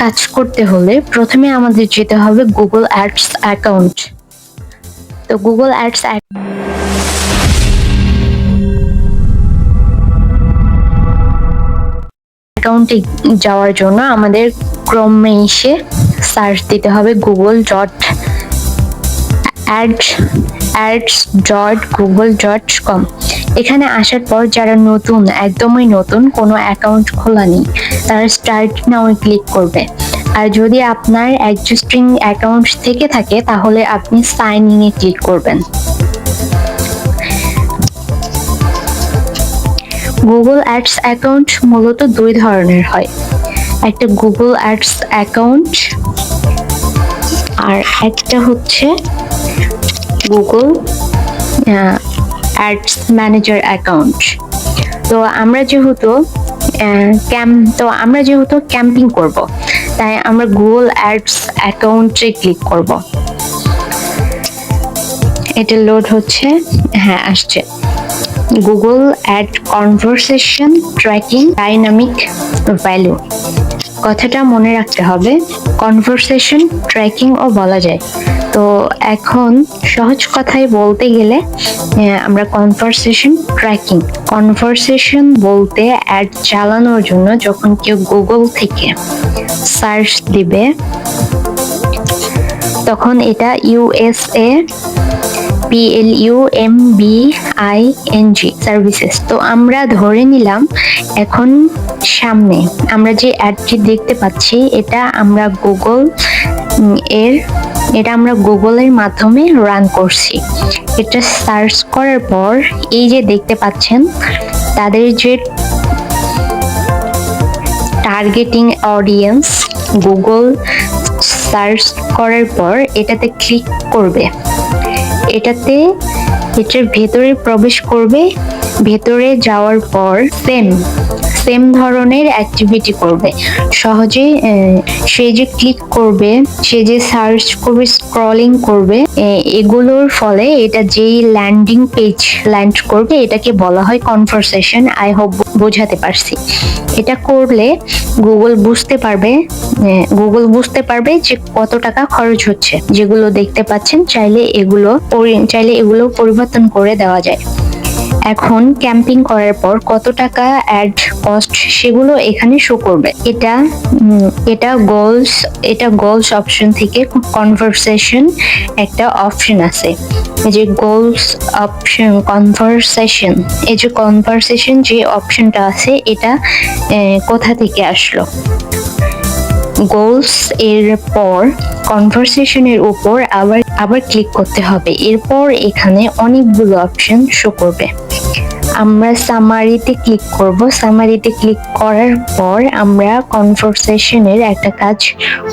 কাজ করতে হলে প্রথমে আমাদের যেতে হবে গুগল অ্যাডস অ্যাকাউন্ট। তো গুগল অ্যাডস অ্যাকাউন্টে যাওয়ার জন্য আমাদের ক্রোমে এসে সার্চ দিতে হবে google.ads.google.com। এখানে আসার পর যারা নতুন, একদমই নতুন, কোনো অ্যাকাউন্ট খোলা নেই, তারা স্টার্ট নাও ক্লিক করবে। আর যদি আপনার এক্সিস্টিং অ্যাকাউন্ট থেকে থাকে তাহলে আপনি সাইন ইনে ক্লিক করবেন। গুগল অ্যাডস অ্যাকাউন্ট মূলত দুই ধরনের হয়, একটা গুগল অ্যাডস অ্যাকাউন্ট আর একটা হচ্ছে গুগল অ্যাডস ম্যানেজার অ্যাকাউন্ট। তো আমরা যেহেতু ক্যাম্পিং করব, তাই আমরা গুগল অ্যাডস অ্যাকাউন্টে ক্লিক করব। এটা লোড হচ্ছে, হ্যাঁ আসছে। Google ad conversation tracking dynamic value, কথাটা মনে রাখতে হবে। কনভারসেশন ট্র্যাকিং ও বলা যায়। তো এখন সহজ কথায় বলতে গেলে আমরা কনভারসেশন বলতে অ্যাড চালানোর জন্য যখন কেউ গুগল থেকে সার্চ দিবে তখন এটা USA PLUMBING সার্ভিসেস। তো আমরা ধরে নিলাম এখন সামনে আমরা যে অ্যাডটি দেখতে পাচ্ছি এটা আমরা গুগলের মাধ্যমে রান করছি। এটা সার্চ করার পর এই যে দেখতে পাচ্ছেন তাদের যে টার্গেটিং অডিয়েন্স, গুগল সার্চ করার পর এটাতে ক্লিক করবে, এটার ভেতরে প্রবেশ করবে। ভেতরে যাওয়ার পর সেম ধরনের অ্যাক্টিভিটি করবে। সহজে সে যে ক্লিক করবে, সে যে সার্চ করবে, স্ক্রলিং করবে, এগুলোর ফলে এটা যেই ল্যান্ডিং পেজ ল্যান্ড করবে এটাকে বলা হয় কনভারসেশন। আই হোপ বোঝাতে পারছি। এটা করলে গুগল বুঝতে পারবে যে কত টাকা খরচ হচ্ছে। যেগুলো দেখতে পাচ্ছেন চাইলে এগুলো পরিবর্তন করে দেওয়া যায়। এখন ক্যাম্পিং করার পর কত টাকা অ্যাড কস্ট সেগুলো এখানে শো করবে। এটা গোলস অপশন থেকে কনভারসেশন একটা অপশন আছে, এই যে গোলস অপশন কনভারসেশন, এই যে কনভারসেশন যে অপশনটা আছে এটা কোথা থেকে আসলো? গোলস এর পর কনভারসেশনের উপর আবার ক্লিক করতে হবে। এরপর এখানে অনেকগুলো অপশন শো করবে। আমরা সামারিতে ক্লিক করব। সামারিতে ক্লিক করার পর আমরা কনভারসেশনের একটা কাজ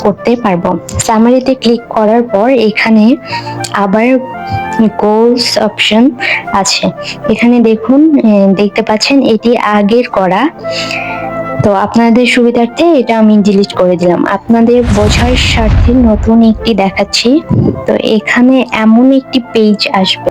করতে পারবো। সামারিতে ক্লিক করার পর এখানে আবার গোলস অপশন আছে। এখানে দেখতে পাচ্ছেন এটি আগের করা। তো আপনাদের সুবিধার্থে এটা আমি ডিলিট করে দিলাম। আপনাদের বোঝার স্বার্থে নতুন একটি দেখাচ্ছি। তো এখানে এমন একটি পেজ আসবে